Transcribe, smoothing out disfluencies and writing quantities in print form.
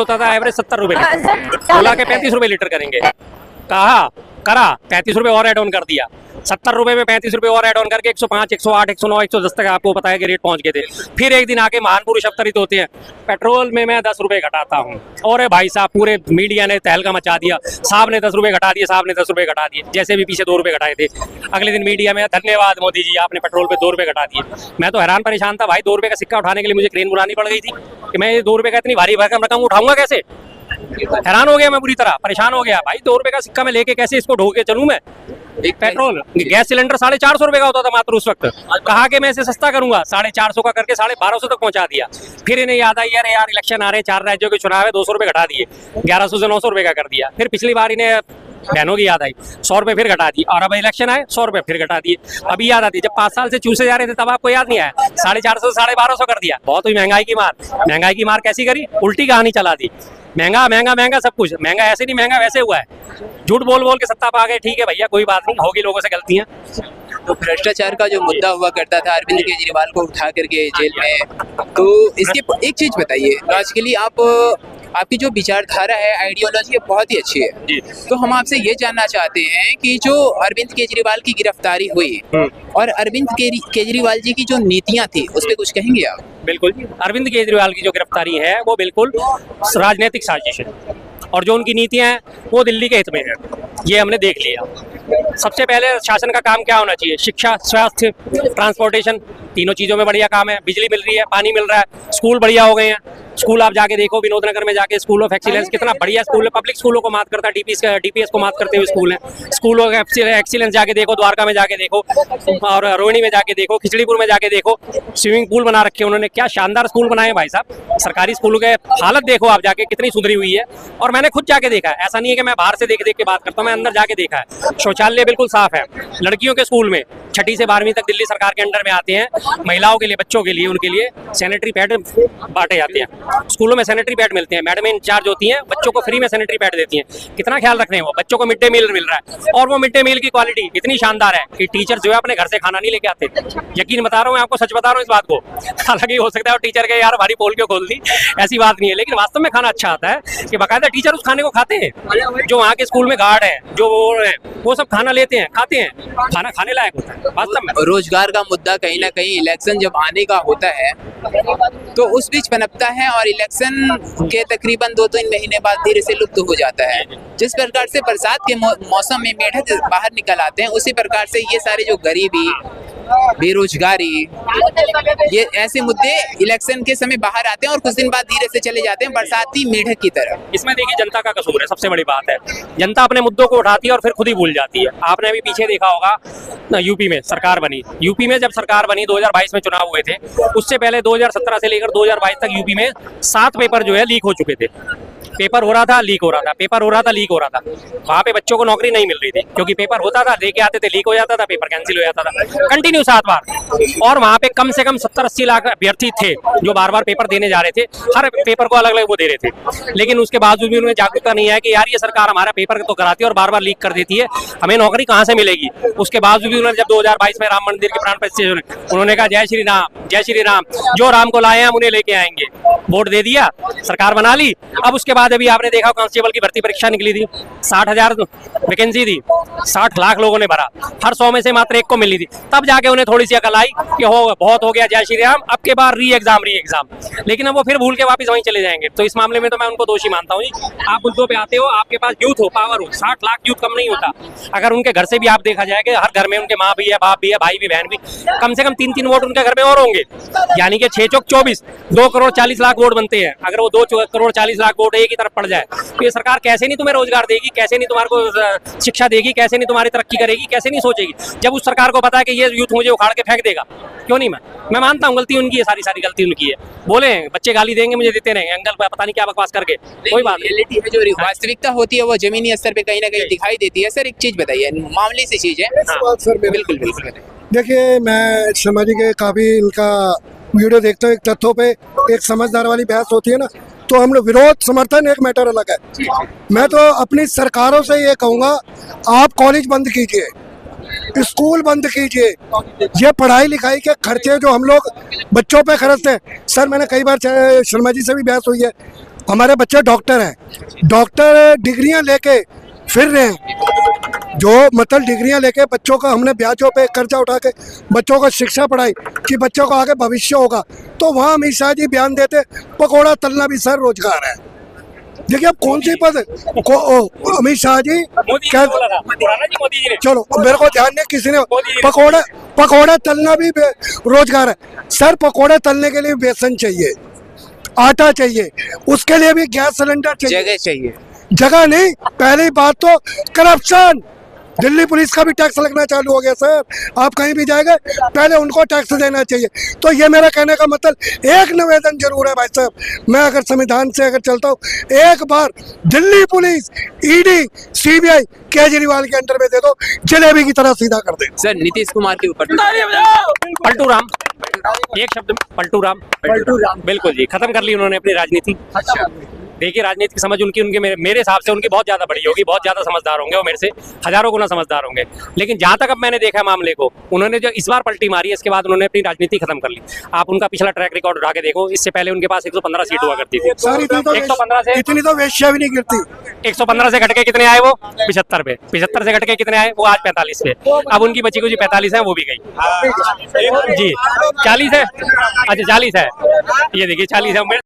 होता था एवरेज 70 रुपए लीटर, बोला के 35 रुपए लीटर करेंगे, कहा करा 35 रुपए और एड ऑन कर दिया, 70 रुपए में 35 रुपए और एड ऑन करके 105, 108, 109, 110 तक आपको पता है कि रेट पहुंच गए थे। फिर एक दिन आके महान पुरुष अवतरित होते हैं, पेट्रोल में मैं 10 रुपए घटाता हूँ, और भाई साहब पूरे मीडिया ने तहलका मचा दिया, साहब ने 10 रुपए घटा दिए, साहब ने 10 रुपए घटा दिए, जैसे भी पीछे 2 रुपए घटाए थे। अगले दिन मीडिया में धन्यवाद मोदी जी, आपने पेट्रोल पे 2 रुपए घटा दिए। मैं तो हैरान परेशान था भाई, 2 रुपए का सिक्का उठाने के लिए मुझे क्रेन बुलानी पड़ गई थी कि मैं ये 2 रुपए का इतनी भारी भरकम रकम उठाऊंगा कैसे। हैरान हो गया मैं, बुरी तरह परेशान हो गया भाई, 2 रुपए का सिक्का मैं लेके कैसे इसको ढो के चलूं मैं। एक पेट्रोल गैस सिलेंडर 450 रुपए का होता था मात्र उस वक्त, कहा कि मैं इसे सस्ता करूंगा, 450 का करके 1250 तक पहुंचा दिया। फिर इन्हें याद आई यार इलेक्शन आ रहे हैं, 4 राज्यों के चुनाव है, 200 रुपए घटा दिए, 1100 से 900 रुपए का कर दिया। फिर पिछली बार इन्हें बहनों की याद आई, 100 रुपए फिर घटा दिए, और अब इलेक्शन आए 100 रुपए फिर घटा दिए। अभी याद आती है जब 5 साल से चूसे जा रहे थे तब आपको याद नहीं आया, 450 से 1250 कर दिया। बहुत हुई महंगाई की मार, महंगाई की मार कैसी करी, उल्टी कहानी चला दी, महंगा महंगा महंगा सब कुछ महंगा, ऐसे नहीं महंगा वैसे हुआ है, झूठ बोल बोल के सत्ता पा गए। ठीक है भैया कोई बात नहीं, होगी लोगों से गलतियां। तो भ्रष्टाचार का जो मुद्दा हुआ करता था अरविंद केजरीवाल को उठा करके जेल में, तो इसके एक चीज बताइए, लॉजिकली आपकी जो विचारधारा है, आइडियोलॉजी है, बहुत ही अच्छी है। तो हम आपसे ये जानना चाहते हैं कि जो अरविंद केजरीवाल की गिरफ्तारी हुई और अरविंद केजरीवाल जी की जो नीतियां थी उस पर कुछ कहेंगे आप? बिल्कुल, अरविंद केजरीवाल की जो गिरफ्तारी है वो बिल्कुल राजनीतिक साजिश है, और जो उनकी नीतियां हैं वो दिल्ली के हित में है, ये हमने देख लिया। सबसे पहले शासन का काम क्या होना चाहिए, शिक्षा, स्वास्थ्य, ट्रांसपोर्टेशन, तीनों चीजों में बढ़िया काम है, बिजली मिल रही है, पानी मिल रहा है, स्कूल बढ़िया हो गए हैं। स्कूल आप जाके देखो, विनोद नगर में जाके स्कूल ऑफ एक्सीलेंस, कितना बढ़िया स्कूल है, पब्लिक स्कूलों को मात करता है, डीपीएस को मात करते हुए स्कूल है। स्कूल ऑफ एक्सीलेंस जाके देखो, द्वारका में जाके देखो, और रोहिणी में जाके देखो, खिचड़ीपुर में जाके देखो, स्विमिंग पूल बना रखे उन्होंने, क्या शानदार स्कूल बनाए भाई साहब। सरकारी स्कूलों के हालत देखो आप जाके कितनी सुधरी हुई है, और मैंने खुद जाके देखा है, ऐसा नहीं है कि मैं बाहर से देख देख के बात करता हूँ, मैं अंदर जाके देखा है। शौचालय बिल्कुल साफ है, लड़कियों के स्कूल में 6ठी से 12वीं तक दिल्ली सरकार के अंडर में आते हैं, महिलाओं के लिए, बच्चों के लिए, उनके लिए सैनिटरी पैड बांटे जाते हैं, स्कूलों में सैनिटरी पैड मिलते हैं, मैडम इंचार्ज होती हैं, बच्चों को फ्री में सैनिटरी पैड देती हैं। कितना ख्याल रख रहे हैं वो, बच्चों को मिड डे मील मिल रहा है, और वो मिड डे मील की क्वालिटी इतनी शानदार है कि टीचर जो है अपने घर से खाना नहीं लेके आते। यकीन बता रहा हूँ, आपको सच बता रहा हूँ इस बात को, हालांकि हो सकता है टीचर के यार भारी पोल क्यों खोल दी, ऐसी बात नहीं है, लेकिन वास्तव में खाना अच्छा आता है कि बाकायदा टीचर उस खाने को खाते हैं। जो वहाँ के स्कूल में गार्ड है, जो वो सब खाना लेते हैं, खाते हैं, खाना खाने लायक होता है वास्तव में। रोजगार का मुद्दा कहीं ना कहीं इलेक्शन जब आने का होता है तो उस बीच पनपता है, और इलेक्शन के तकरीबन 2-3 महीने बाद धीरे से लुप्त हो जाता है। जिस प्रकार से बरसात के मौसम में मेढक बाहर निकल आते हैं, उसी प्रकार से ये सारे जो गरीबी, बेरोजगारी, ये ऐसे मुद्दे इलेक्शन के समय बाहर आते हैं और कुछ दिन बाद धीरे से चले जाते हैं बरसाती मेढक की तरह। इसमें देखिए जनता का कसूर है, सबसे बड़ी बात है, जनता अपने मुद्दों को उठाती है और फिर खुद ही भूल जाती है। आपने अभी पीछे देखा होगा यूपी में सरकार बनी, यूपी में जब सरकार बनी 2022 में चुनाव हुए थे, उससे पहले 2017 से लेकर 2022 तक यूपी में 7 पेपर जो है लीक हो चुके थे। पेपर हो रहा था, लीक हो रहा था, पेपर हो रहा था, लीक हो रहा था। वहाँ पे बच्चों को नौकरी नहीं मिल रही थी, क्योंकि पेपर होता था, लेके आते थे, लीक हो जाता था, पेपर कैंसिल हो जाता था, कंटिन्यू 7 बार। और वहाँ पे कम से कम 70-80 लाख अभ्यर्थी थे जो बार बार पेपर देने जा रहे थे, हर पेपर को अलग अलग वो दे रहे थे, लेकिन उसके बावजूद भी उन्हें जागरूकता नहीं है कि यार ये सरकार हमारा पेपर तो कराती है और बार बार लीक कर देती है, हमें नौकरी कहाँ से मिलेगी। उसके बावजूद भी उन्होंने जब 2022 में राम मंदिर के प्राण प्रतिष्ठा, उन्होंने कहा जय श्री राम, जय श्री राम, जो राम को लाए हैं हम उन्हें लेके आएंगे, वोट दे दिया, सरकार बना ली। अब उसके बाद अभी आपने देखा कांस्टेबल की भर्ती परीक्षा निकली थी, 60,000 वैकेंसी थी, 60 लाख लोगों ने भरा, हर 100 में से मात्र 1 को मिली थी, तब जाके उन्हें थोड़ी सी अकल आई कि हो बहुत हो गया, जय श्री राम, अब के बाद री एग्जाम। लेकिन अब वो फिर भूल के वापस वहीं चले जाएंगे। तो इस मामले में तो मैं उनको दोषी मानता हूँ। आप मुद्दों पे आते हो, आपके पास यूथ हो, पावर हो, 60 लाख यूथ कम नहीं होता। अगर उनके घर से भी आप देखा जाए कि हर घर में उनके माँ भी है, बाप भी है, भाई भी, बहन भी, कम से कम 3-3 वोट उनके घर में और होंगे, यानी कि 6 चौक 24, 2 करोड़ 40 लाख वोट बनते हैं। अगर वो 2 करोड़ 40 लाख वोट एक ही तरफ पड़ जाए तो ये सरकार कैसे नहीं तुम्हें रोजगार देगी, कैसे नहीं तुम्हारे को शिक्षा देगी, कैसे नहीं तुम्हारी तरक्की करेगी, कैसे नहीं सोचेगी, जब उस सरकार को पता है कि ये यूथ मुझे उखाड़ के फेंक देगा। क्यों नहीं, मैं मानता हूँ गलती उनकी है, सारी गलती उनकी है। बोले बच्चे गाली देंगे, मुझे देते रहेंगे, अंकल पता नहीं क्या बकवास करके, कोई बात रियलिटी है, जो वास्तविकता होती है वो जमीनी स्तर पे कहीं ना कहीं दिखाई देती है। सर एक चीज बताइए, मामूली सी चीज है। सर बिल्कुल बिल्कुल। देखिए, मैं शर्मा जी के काफी इनका वीडियो देखता हूँ, एक तथ्यों पे एक समझदार वाली बहस होती है ना, तो हम लोग विरोध समर्थन एक मैटर अलग है। मैं तो अपनी सरकारों से ये कहूँगा, आप कॉलेज बंद कीजिए, स्कूल बंद कीजिए, ये पढ़ाई लिखाई के खर्चे जो हम लोग बच्चों पे खर्चते हैं। सर मैंने कई बार शर्मा जी से भी बहस हुई है, हमारे बच्चे डॉक्टर हैं, डॉक्टर डिग्रियां लेके फिर रहे हैं, जो मतलब डिग्रियां लेके बच्चों का हमने ब्याजों पे कर्जा उठा के बच्चों को शिक्षा पढ़ाई कि बच्चों को आगे भविष्य होगा, तो वहाँ अमित शाह जी बयान देते पकौड़ा तलना भी सर रोजगार है। देखिए अब कौन सी पद अमित शाह जी मोदी जी क्या, ने बोला था, पुराना जी मोदी जी ने। चलो मेरे को ध्यान नहीं किसी ने, मोदी जी। पकौड़ा तलना भी रोजगार है सर। पकौड़े तलने के लिए बेसन चाहिए, आटा चाहिए, उसके लिए भी गैस सिलेंडर चाहिए, जगह चाहिए। जगह नहीं। पहली बात तो करप्शन, दिल्ली पुलिस का भी टैक्स लगना चालू हो गया सर। आप कहीं भी जाएंगे पहले उनको टैक्स देना चाहिए। तो ये मेरा कहने का मतलब एक निवेदन जरूर है भाई साहब, मैं अगर संविधान से अगर चलता हूँ, एक बार Delhi police, ED, CBI Kejriwal के अंडर में दे दो, जलेबी की तरह सीधा कर दे। सर नीतीश कुमार के ऊपर पलटू राम, एक शब्द में पलटू राम। बिल्कुल जी, खत्म कर ली उन्होंने अपनी राजनीति। देखिए राजनीति की समझ उनकी मेरे हिसाब से उनकी बहुत ज्यादा बड़ी होगी, बहुत ज्यादा समझदार होंगे वो मेरे से हजारों गुना समझदार होंगे। लेकिन जहां तक अब मैंने देखा मामले को, उन्होंने जो इस बार पलटी मारी है, इसके बाद उन्होंने अपनी राजनीति खत्म कर ली। आप उनका पिछला ट्रैक रिकॉर्ड उठा के देखो, इससे पहले उनके पास 115 सीट हुआ करती थी। सर इतनी तो 115 से इतनी तो वेश्या भी नहीं गिरती। 115 से घट के कितने आए वो? 75 पे। 75 से घट के कितने आए वो? आज 45 पे। अब उनकी बची कुछ 45 है, वो भी गई जी। 40 है, अच्छा 40 है, ये देखिए 40 है।